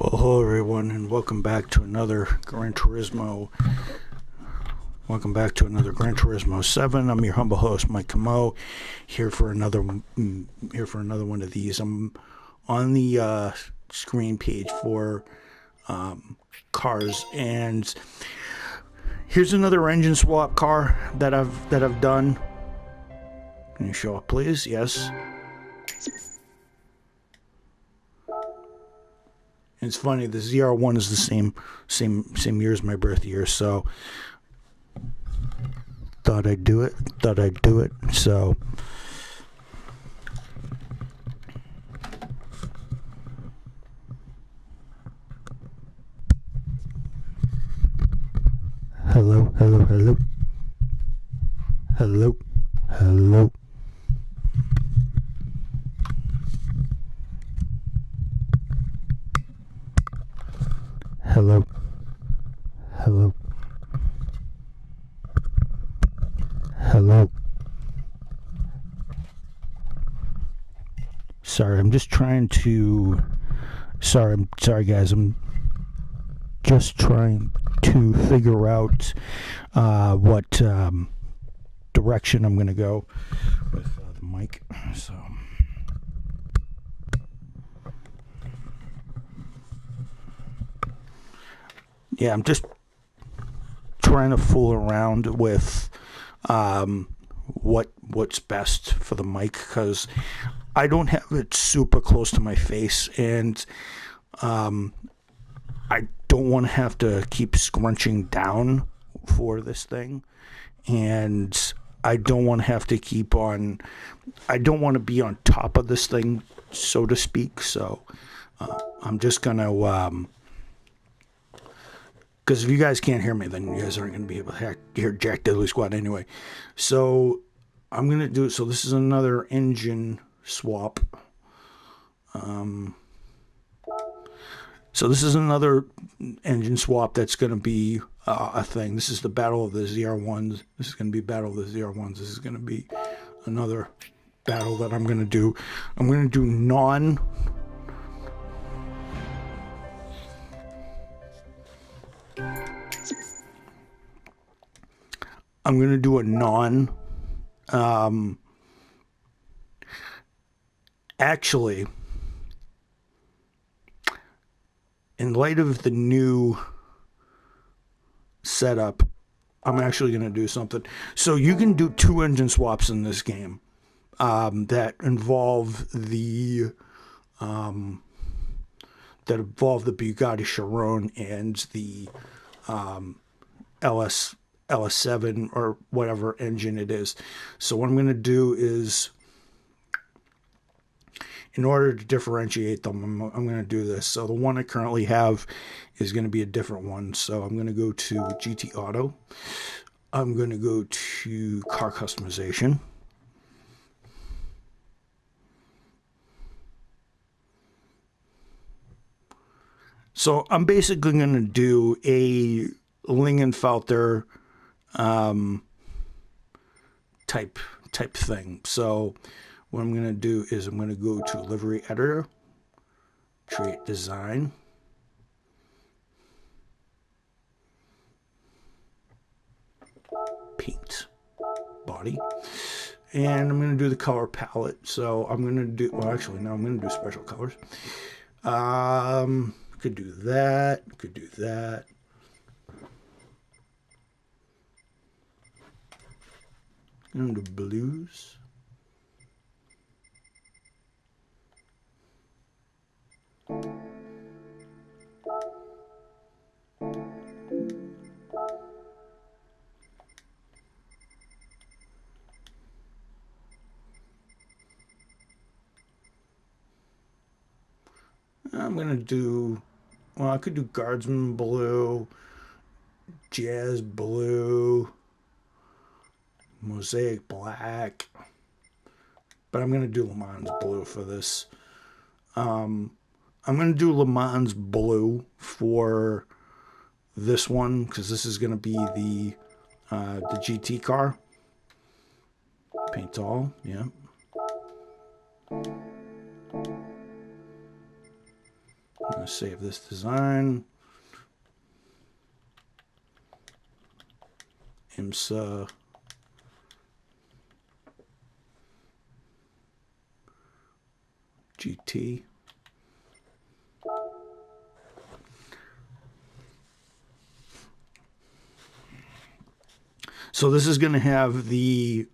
Well, hello everyone, and welcome back to another Gran Turismo. Welcome back to another Gran Turismo 7. I'm your humble host, Mike Camo, here for another one of these. I'm on the screen page for cars, and here's another engine swap car that I've done. Can you show up, please? Yes. It's funny, the ZR1 is the same year as my birth year, so thought I'd do it. So hello. Hello. Hello. Hello. Sorry, I'm just trying to. Sorry, guys. I'm just trying to figure out what direction I'm going to go with the mic. So. Yeah, I'm just trying to fool around with what's best for the mic, because I don't have it super close to my face, and I don't want to have to keep scrunching down for this thing, and I don't want to have to keep on. I don't want to be on top of this thing, so to speak. So I'm just gonna. Because if you guys can't hear me, then you guys aren't going to be able to hear Jack Diddley Squad anyway. So I'm going to do it. So this is another engine swap. So this is another engine swap that's going to be a thing. This is the Battle of the ZR1s. This is going to be Battle of the ZR1s. This is going to be another battle that I'm going to do. I'm going to do actually, in light of the new setup, I'm actually going to do something. So you can do two engine swaps in this game that involve the Bugatti Chiron and the LS7 or whatever engine it is. So what I'm going to do is, in order to differentiate them, I'm going to do this. So the one I currently have is going to be a different one. So I'm going to go to GT Auto. I'm going to go to Car Customization. So I'm basically going to do a Lingenfelter type thing. So what I'm going to do is I'm going to go to Livery Editor, create Design, Paint, Body, and I'm going to do the color palette. So I'm going to do, well, actually, no, I'm going to do special colors. Could do that, And the blues. I'm going to do, well, I could do Guardsman Blue, Jazz Blue, Mosaic Black, but I'm going to do Le Mans Blue for this. I'm going to do Le Mans Blue for this one, because this is going to be the GT car. Paint all, yeah. I'm going to save this design. IMSA GT. So this is going to have the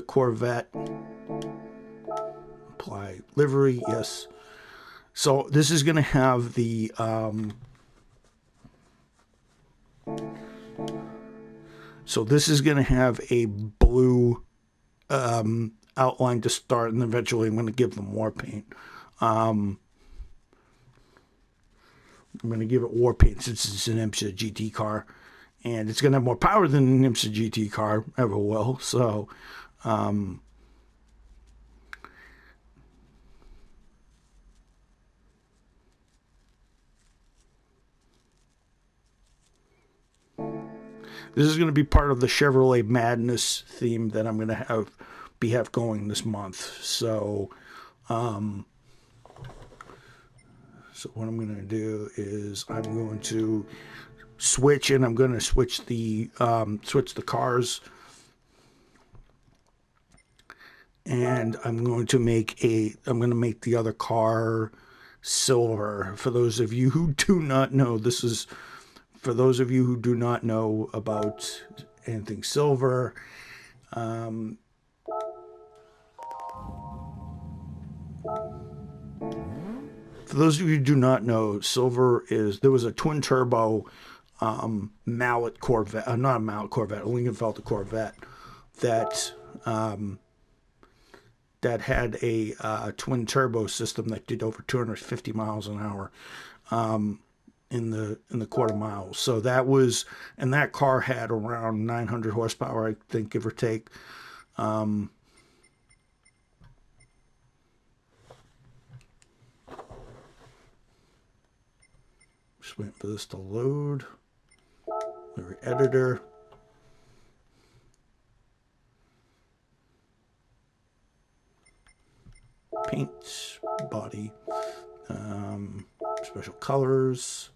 Corvette apply livery, yes. So this is going to have the a blue outline to start, and eventually I'm going to give them war paint. I'm going to give it war paint since it's an IMSA GT car, and it's going to have more power than an IMSA GT car ever will. So this is going to be part of the Chevrolet Madness theme that I'm going to have going this month. So so what I'm going to do is I'm going to switch, and I'm going to switch the cars, and I'm going to make the other car silver. For those of you who do not know, for those of you who do not know about anything silver, for those of you who do not know, silver is, there was a twin turbo Mallet Corvette, not a Mallet Corvette, a Lincolnfelter Corvette that had a twin turbo system that did over 250 miles an hour in the quarter mile. So that was, and that car had around 900 horsepower, I think, give or take. Just waiting for this to load. Livery editor. Paint, body, special colors.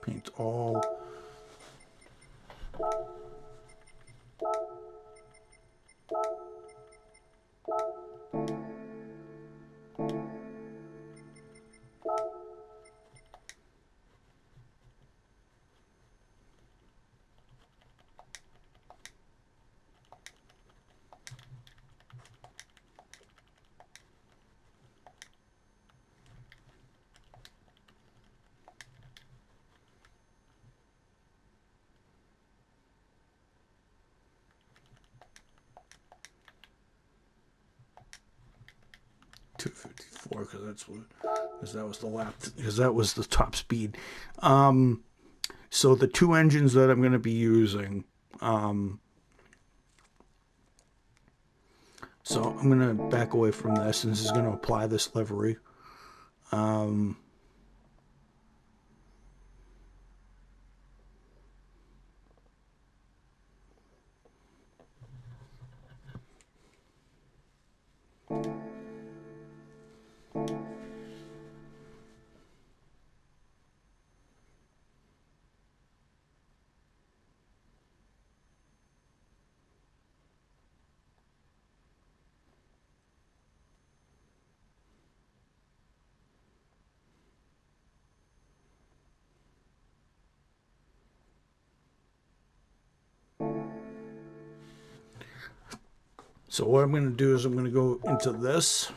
Paint all. .254 because that was the top speed. So the two engines that I'm going to be using. So I'm going to back away from this, and this is going to apply this livery. So what I'm going to do is I'm going to go into this.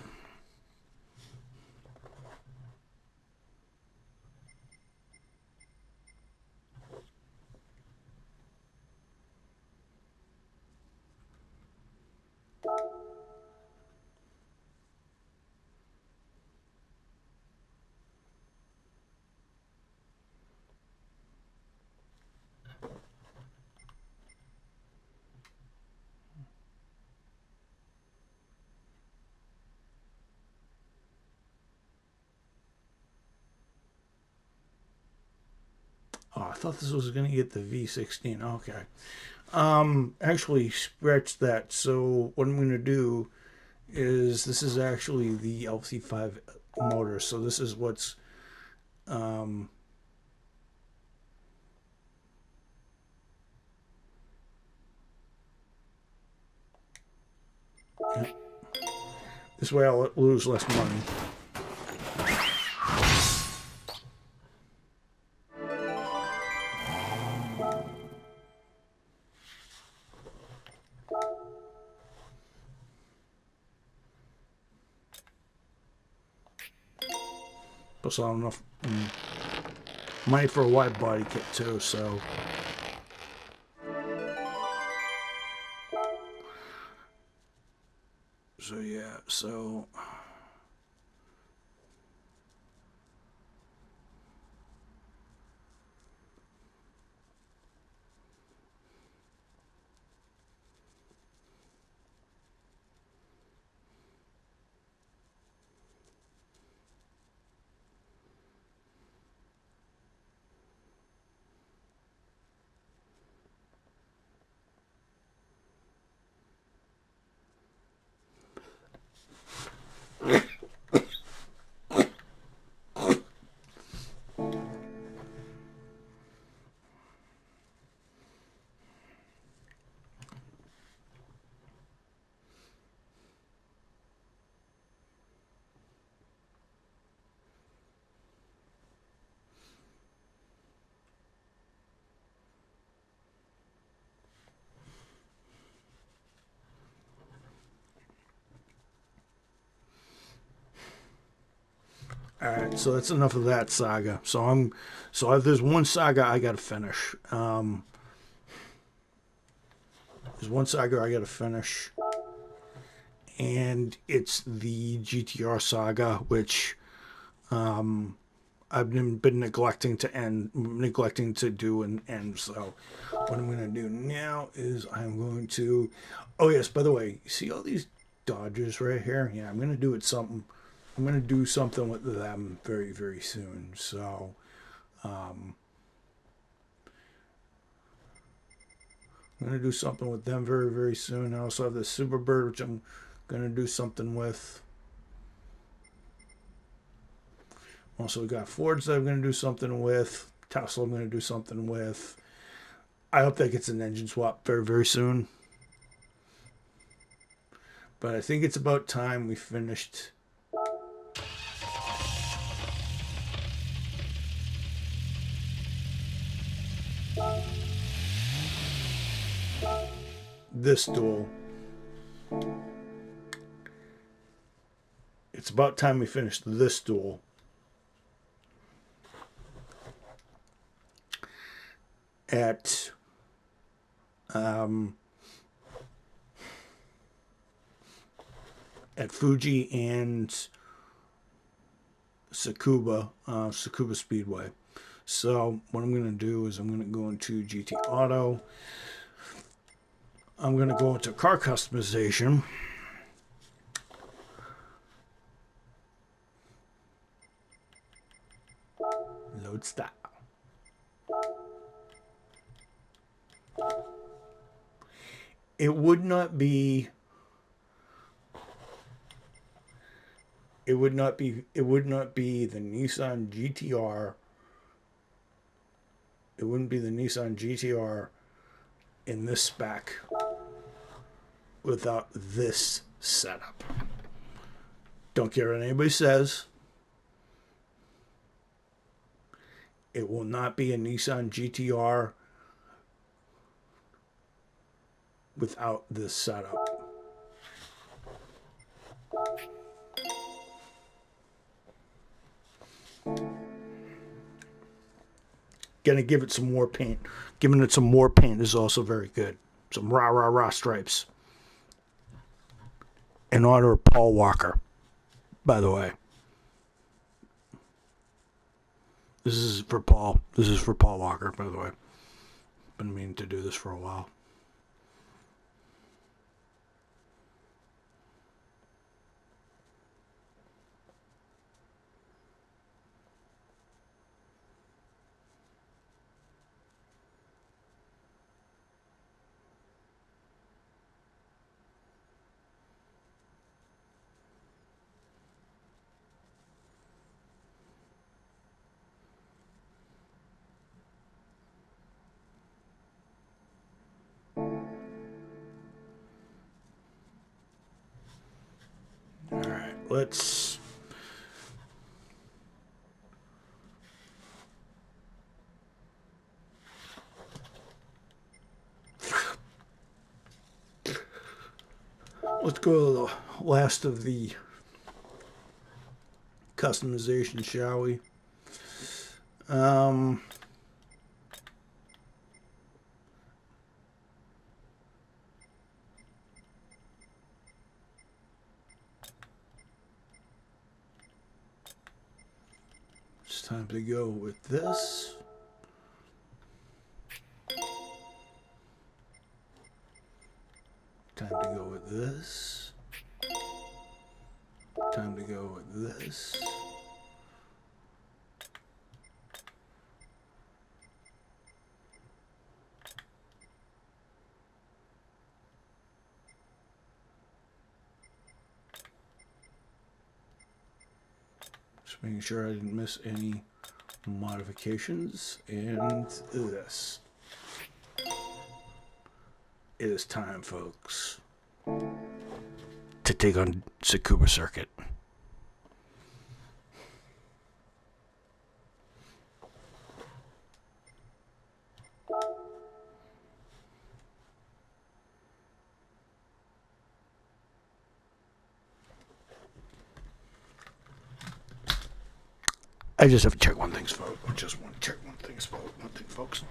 thought this was going to get the V16. Okay. Actually, scratch that. So what I'm going to do is, this is actually the LC5 motor. So this is what's yeah. This way I'll lose less money. Plus I have enough money for a wide body kit too, so yeah, so all right, so that's enough of that saga. So there's one saga I got to finish. There's one saga I got to finish, and it's the GTR saga, which I've been neglecting to do and end. So what I'm going to do now is I'm going to. Oh yes, by the way, you see all these Dodges right here? Yeah, I'm going to do it something. I'm going to do something with them very, very soon. So, I'm going to do something with them very, very soon. I also have the Superbird, which I'm going to do something with. Also, we got Fords that I'm going to do something with. Tesla I'm going to do something with. I hope that gets an engine swap very, very soon. But I think it's about time we finished this duel. It's about time we finished this duel. At Fuji and Tsukuba Speedway. So what I'm going to do is I'm going to go into GT Auto. I'm going to go into car customization. Load style. It would not be the Nissan GTR. It wouldn't be the Nissan GTR in this spec without this setup. Don't care what anybody says. It will not be a Nissan GTR without this setup. Gonna give it some more paint. Giving it some more paint is also very good. Some rah stripes. In honor of Paul Walker, by the way. This is for Paul. This is for Paul Walker, by the way. Been meaning to do this for a while. let's go to the last of the customization, shall we? It's time to go with this. Time to go with this. Time to go with this. Just making sure I didn't miss any modifications. And this. It is time, folks, to take on Tsukuba Circuit. I just have to check one thing, folks. I just want to check one thing, folks.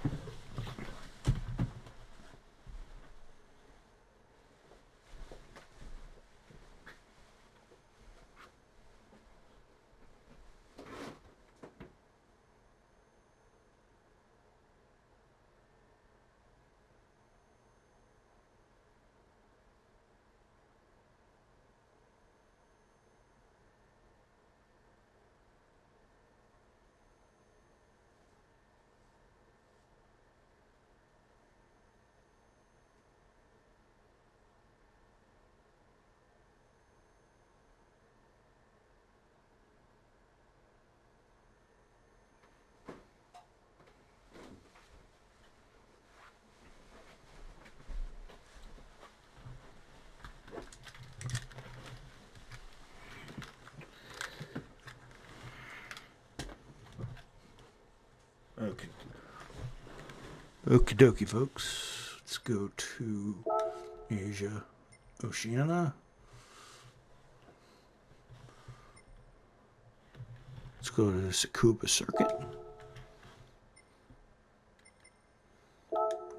Okay. Okie dokie, folks. Let's go to Asia, Oceania. Let's go to the Tsukuba Circuit.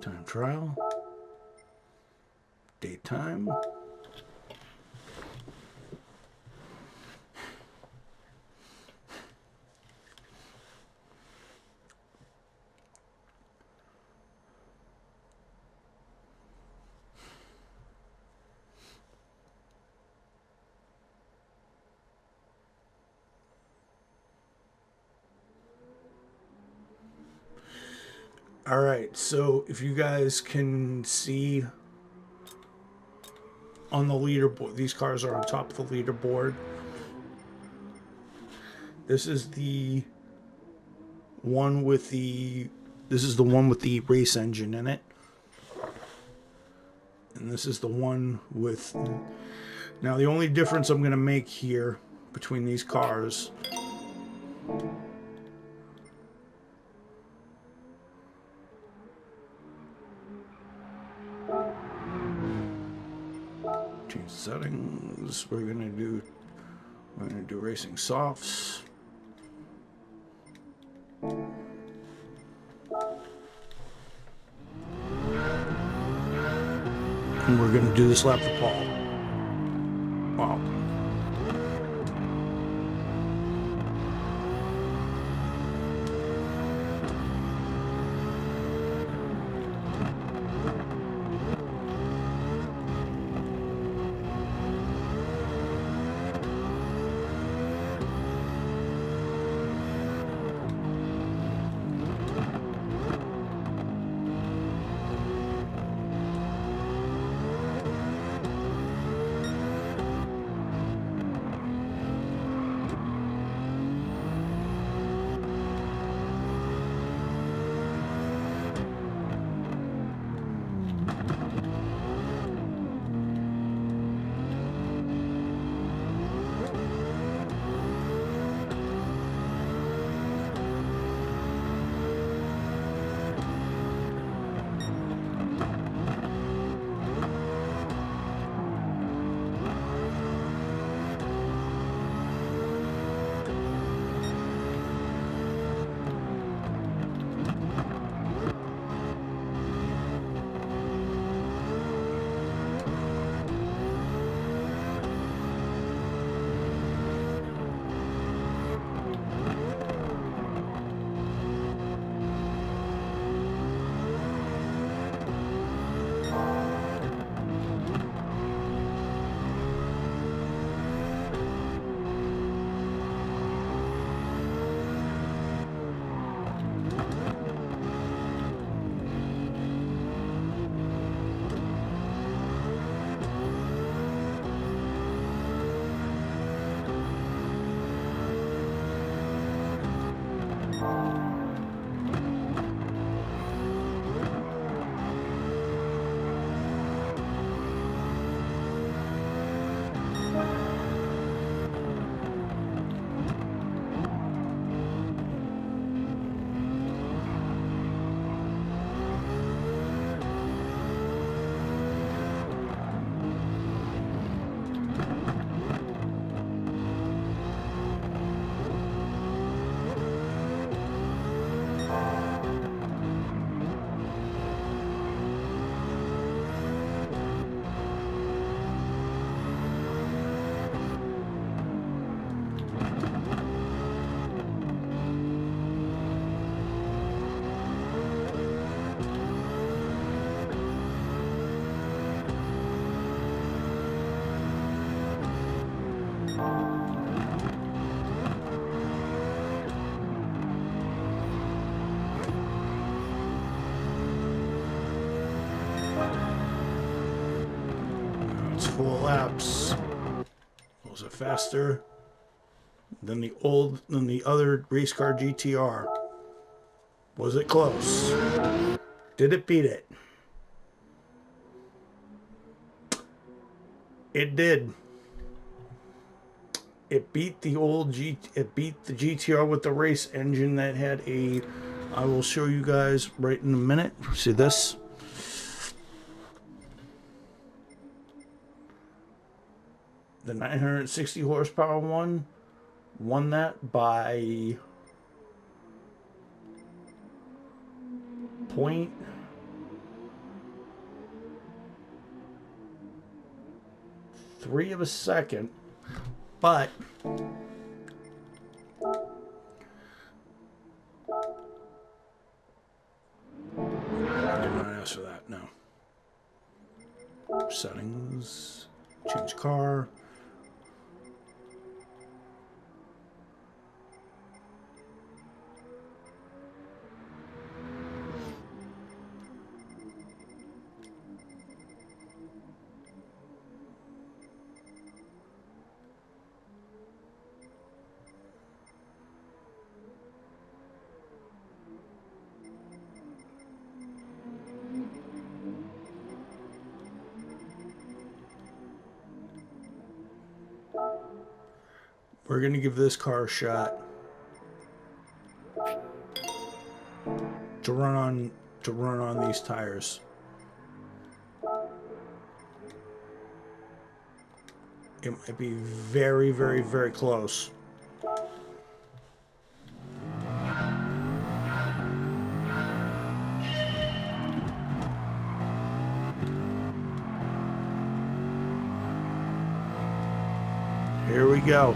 Time trial. Daytime. All right, so if you guys can see on the leaderboard, these cars are on top of the leaderboard. This is the one with the race engine in it. And this is the one with, now the only difference I'm going to make here between these cars change settings. We're gonna do racing softs. And we're gonna do this lap for Paul. Wow. It's 4 laps. Those are faster than the other race car GTR. Was it close? Did it beat it? It did. It beat the GTR with the race engine that had a. I will show you guys right in a minute. See this? The 960 horsepower one won that by 0.3 of a second, but I did not ask for that. No. Settings, change car. We're going to give this car a shot to run on these tires. It might be very, very, very close. Here we go.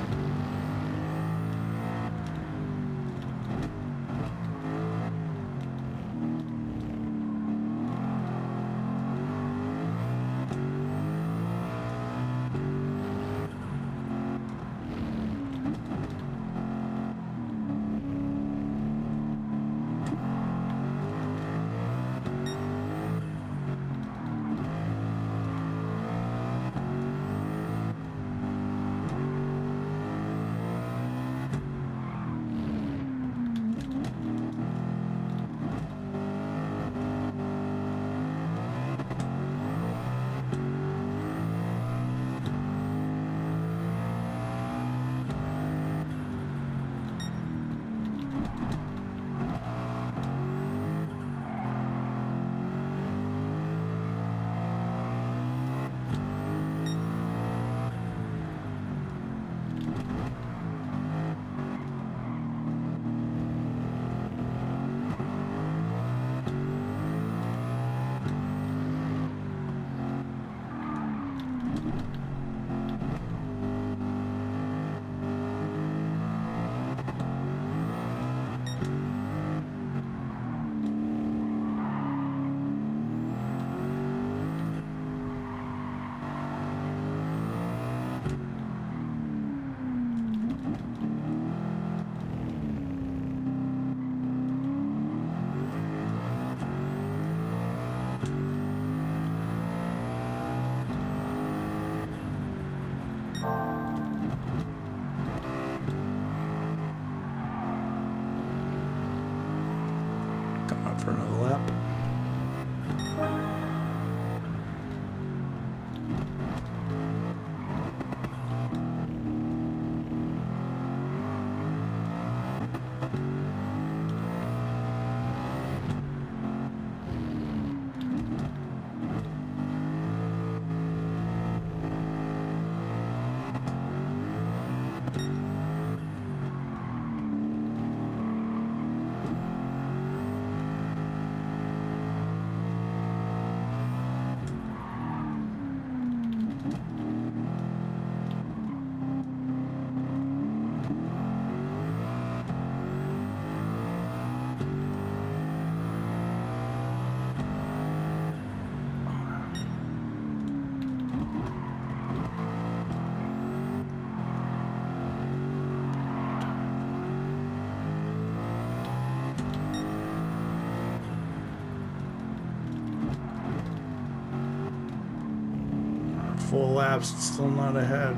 full laps, still not ahead.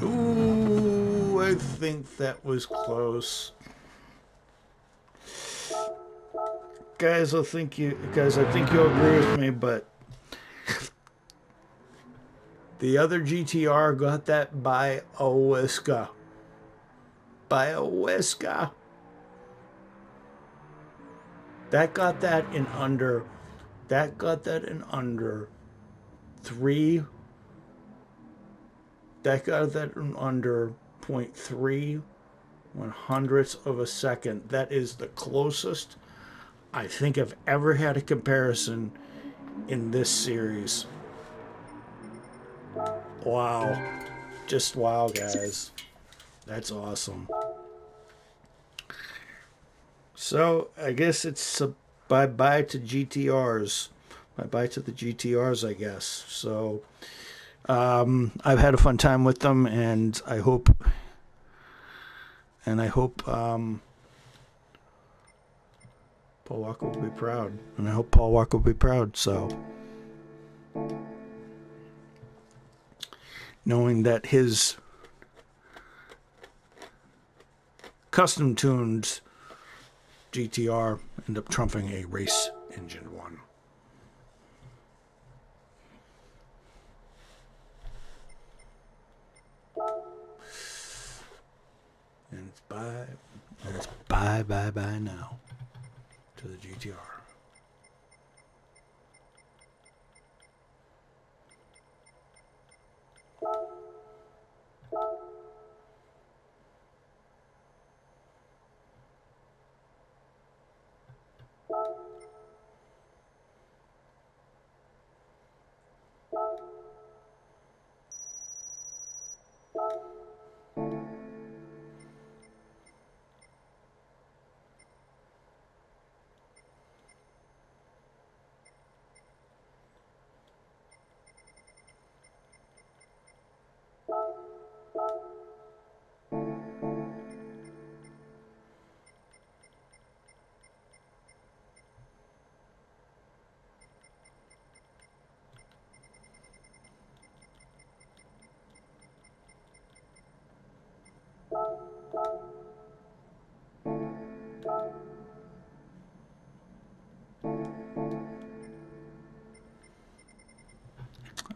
Ooh, I think that was close. Guys, I think you'll agree with me, but the other GTR got that by a whisker. By a whisker. That got that in under 3. That got that in under 0.3 100ths of a second. That is the closest I think I've ever had a comparison in this series. Wow. Just wow, guys. That's awesome. So, I guess it's a bye-bye to GTRs. Bye-bye to the GTRs, I guess. So, I've had a fun time with them, and I hope Paul Walker will be proud. And I hope Paul Walker will be proud, so knowing that his custom-tuned GTR ended up trumping a race engine one. And it's bye now to the GTR.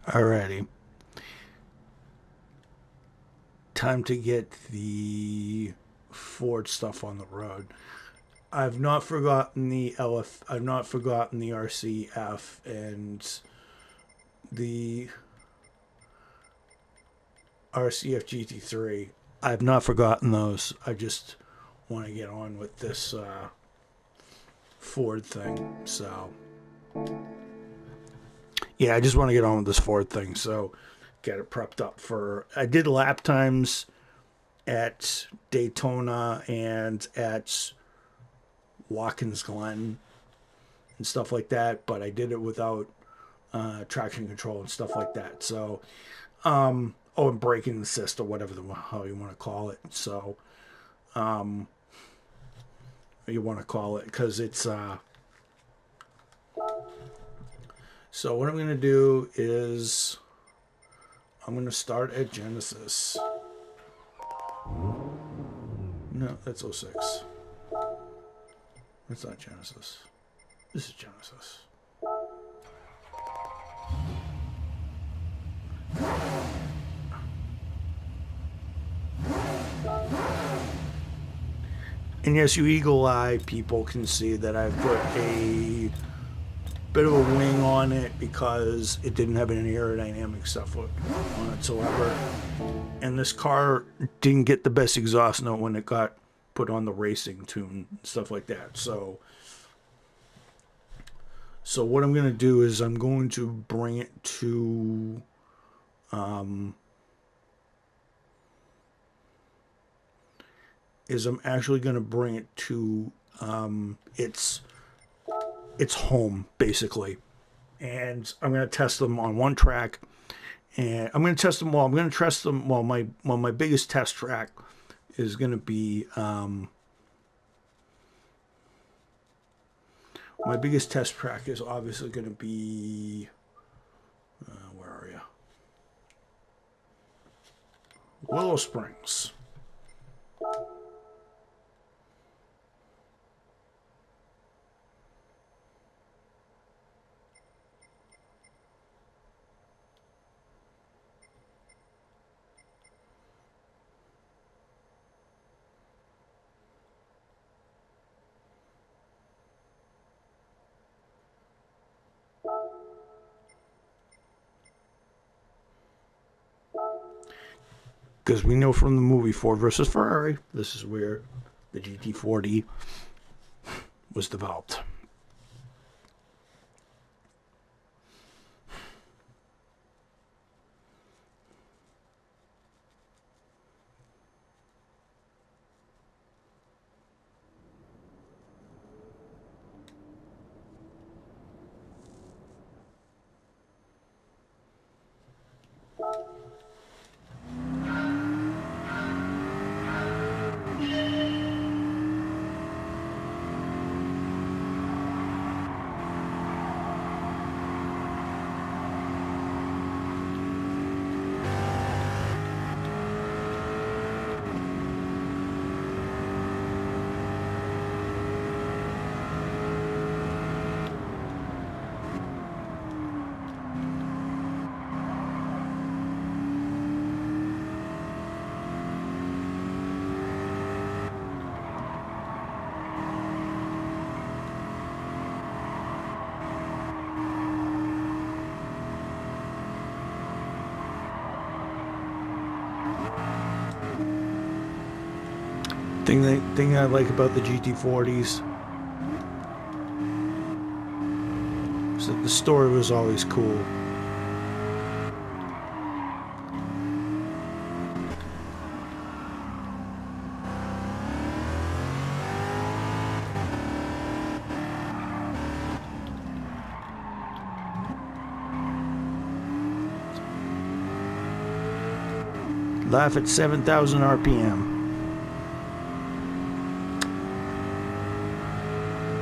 Alrighty. Time to get the Ford stuff on the road. I've not forgotten the I've not forgotten the RCF and the RCF GT3. I've not forgotten those. I just want to get on with this Ford thing. So, yeah, I just want to get on with this Ford thing. So, get it prepped up for... I did lap times at Daytona and at Watkins Glen and stuff like that, but I did it without traction control and stuff like that. So, and braking assist or whatever how you want to call it. So, you want to call it, because it's so what I'm going to do is I'm going to start at Genesis. No, that's 06. That's not Genesis. This is Genesis. And yes, you eagle eye people can see that I've put a bit of a wing on it because it didn't have any aerodynamic stuff on it whatsoever. And this car didn't get the best exhaust note when it got put on the racing tune and stuff like that. So what I'm going to do is I'm going to bring it to I'm actually going to bring it to its home, basically. And I'm going to test them on one track. And I'm going to test them well. My biggest test track is going to be my biggest test track is obviously going to be where are you? Willow Springs. Because we know from the movie Ford versus Ferrari, this is where the GT40 was developed. Thing I like about the GT40s is that the story was always cool. Laugh at 7,000 RPM.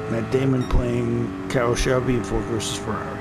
Matt Damon playing Carroll Shelby in Ford versus Ferrari.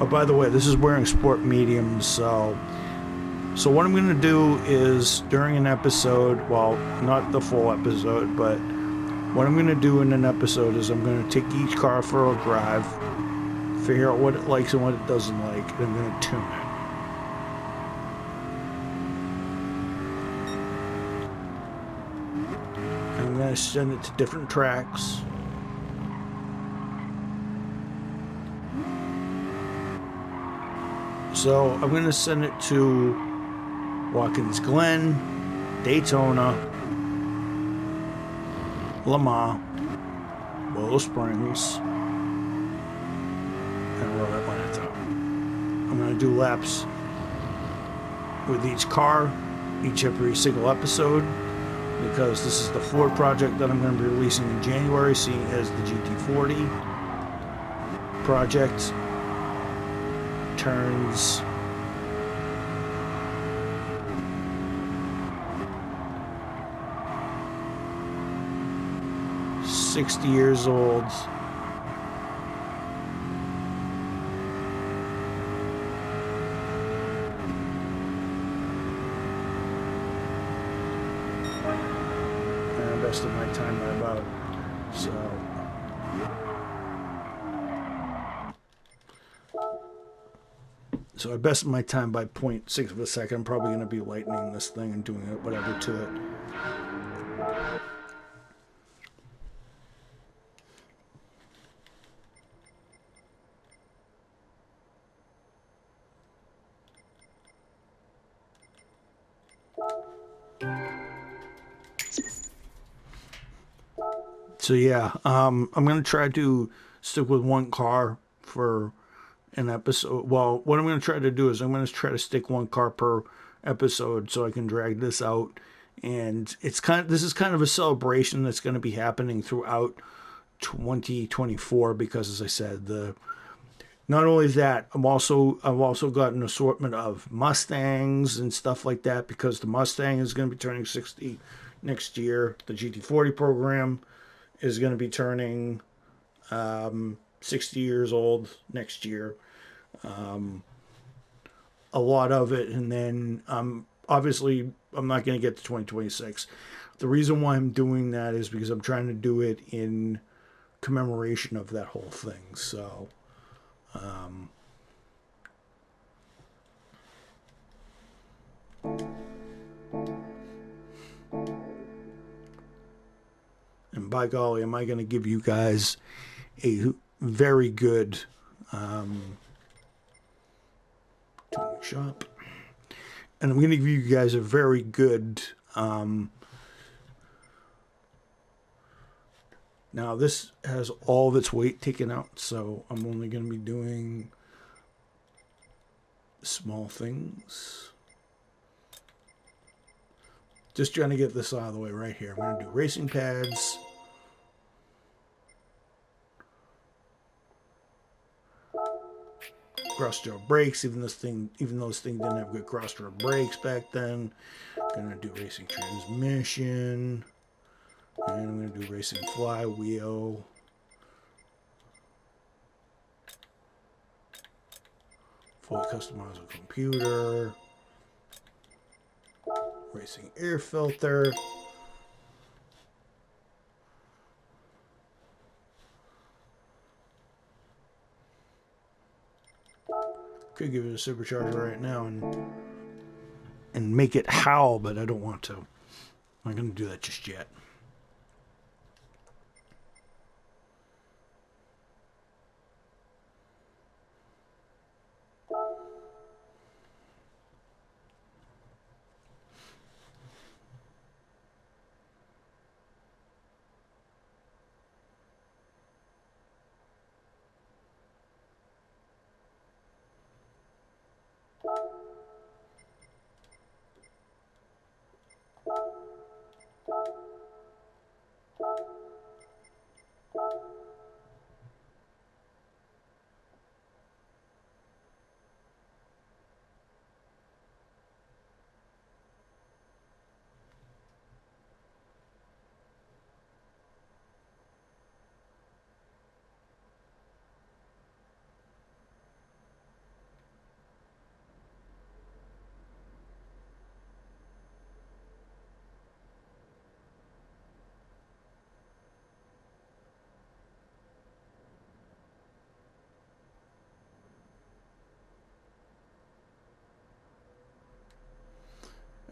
Oh, by the way, this is wearing sport mediums, so what I'm going to do is during an episode, well, not the full episode, but what I'm going to do in an episode is I'm going to take each car for a drive, figure out what it likes and what it doesn't like, and I'm going to tune it. And I'm going to send it to different tracks. So I'm going to send it to Watkins Glen, Daytona, Le Mans, Willow Springs, and Road Atlanta. I'm going to do laps with each car, every single episode, because this is the Ford project that I'm going to be releasing in January, seeing as the GT40 project turns 60 years old. And I bested my time by about, So I bested my time by 0.6 of a second. I'm probably going to be lightening this thing and doing whatever to it. So yeah, I'm going to try to stick with one car for an episode. Well, what I'm going to try to do is I'm going to try to stick one car per episode so I can drag this out. And this is kind of a celebration that's going to be happening throughout 2024 because, as I said, not only that, I've also got an assortment of Mustangs and stuff like that because the Mustang is going to be turning 60 next year. The GT40 program is going to be turning 60 years old next year. A lot of it, and then obviously I'm not going to get to 2026. The reason why I'm doing that is because I'm trying to do it in commemoration of that whole thing. So and by golly, am I going to give you guys a very good tuning shop, and I'm going to give you guys a very good now this has all of its weight taken out, so I'm only going to be doing small things. Just trying to get this out of the way right here. I'm going to do racing pads. Cross-stroke brakes, even though this thing didn't have good cross-stroke brakes back then. I'm going to do racing transmission. And I'm going to do racing flywheel. Fully customizable computer. Racing air filter. Could give it a supercharger right now and make it howl, but I don't want to. I'm not going to do that just yet.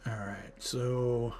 All right, so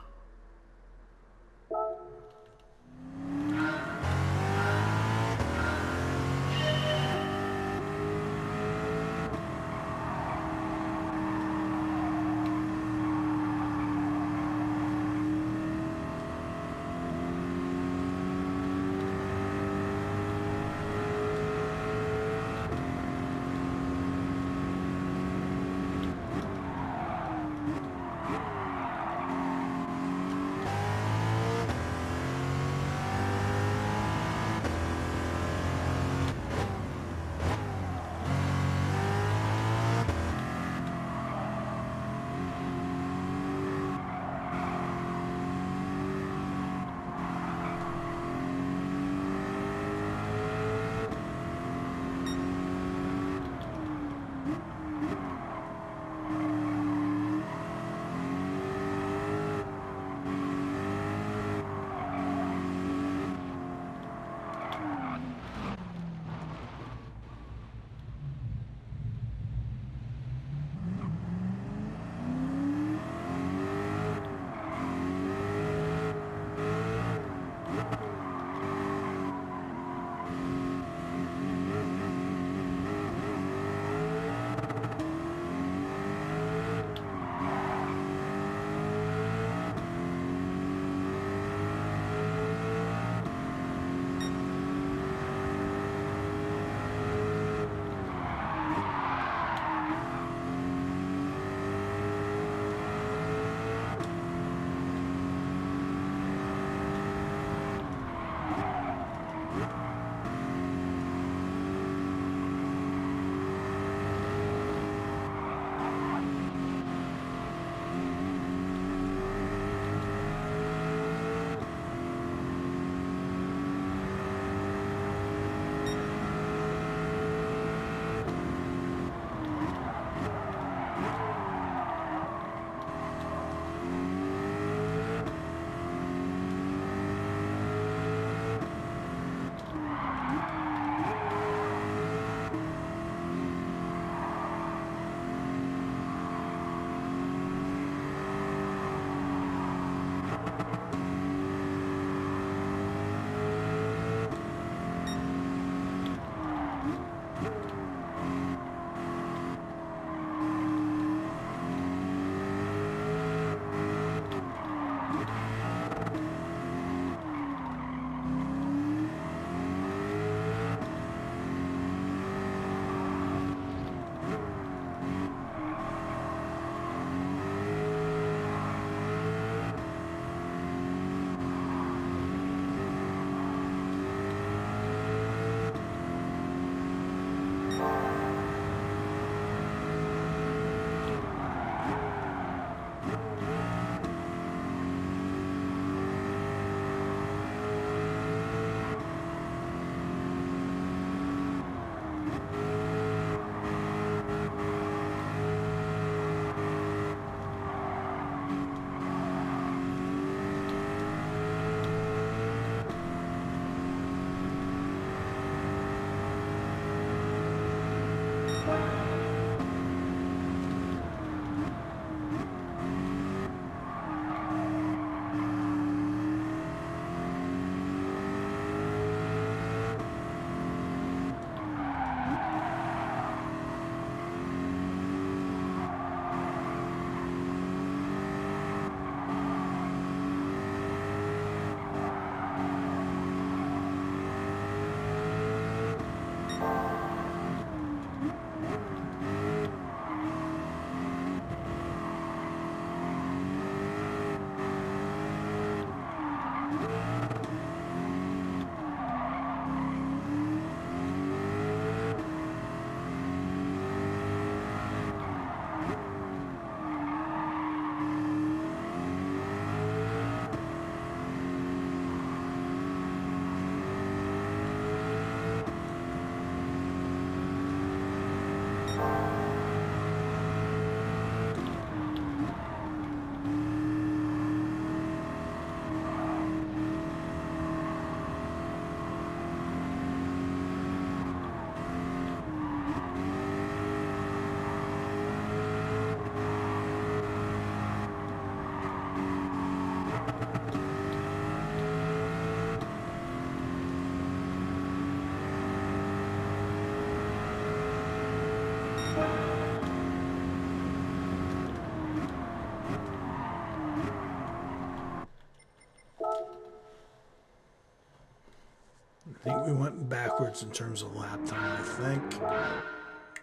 I think we went backwards in terms of lap time. I think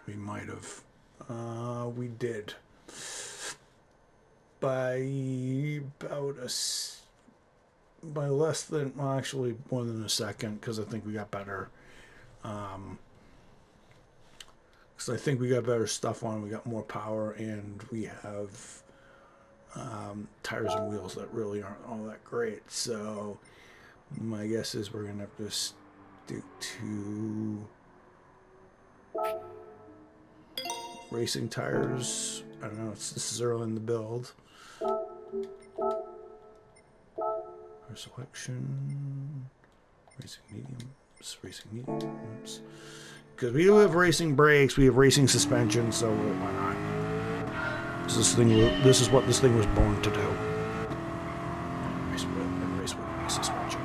we might have. We did by about by less than, well, actually more than a second, because I think we got better. Because I think we got better stuff on. We got more power, and we have tires and wheels that really aren't all that great. So my guess is we're gonna have to stick to racing tires. I don't know. This is early in the build. Our selection, racing mediums, because we do have racing brakes, we have racing suspension, so why not? This is what this thing was born to do. Race with suspension.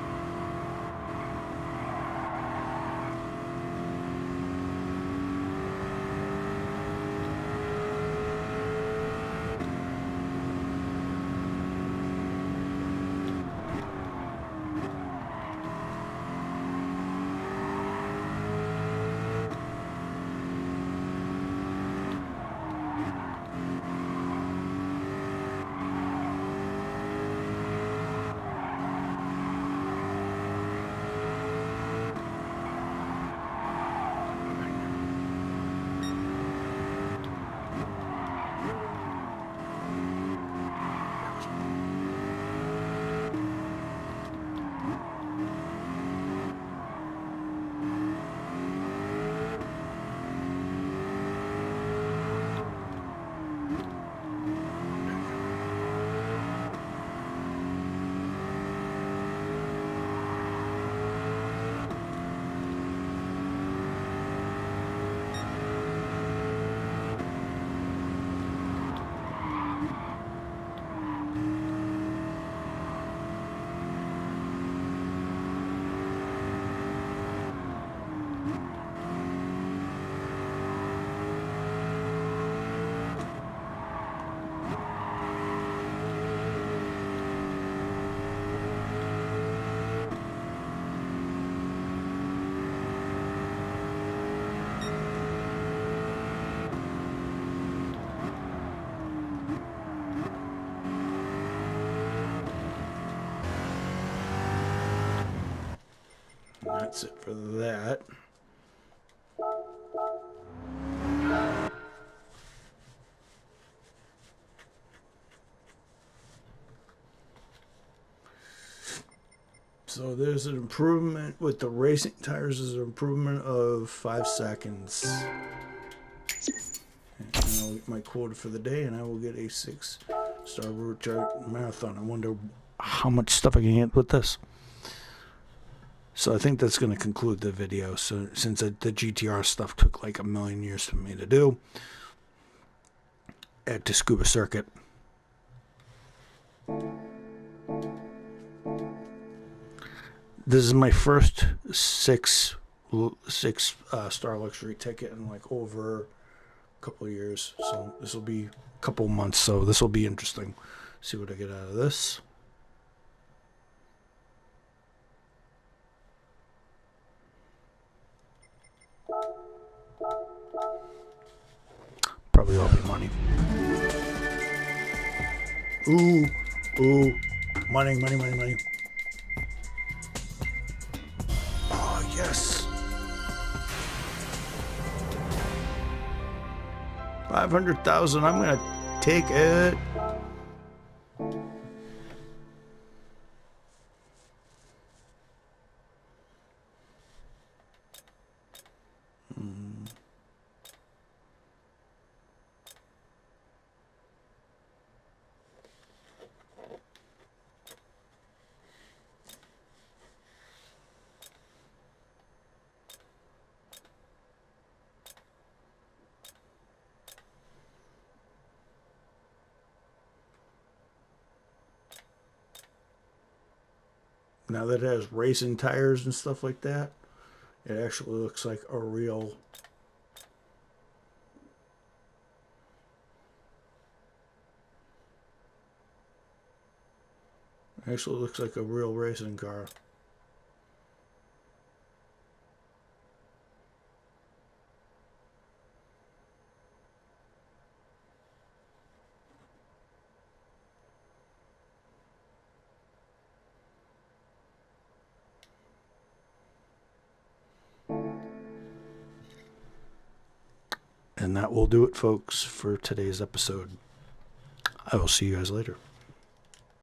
That's it for that. So there's an improvement with the racing tires. There's an improvement of 5 seconds. And I'll get my quota for the day, and I will get a 6-star road chart marathon. I wonder how much stuff I can get with this. So I think that's going to conclude the video. So since the GTR stuff took like a million years for me to do, add to Scuba Circuit. This is my first six star luxury ticket in like over a couple of years. So this will be a couple of months. So this will be interesting. See what I get out of this. Probably all be money. Ooh, money. Oh, yes. 500,000. I'm going to take it. Now that it has racing tires and stuff like that, it actually looks like a real racing car. And that will do it, folks, for today's episode. I will see you guys later.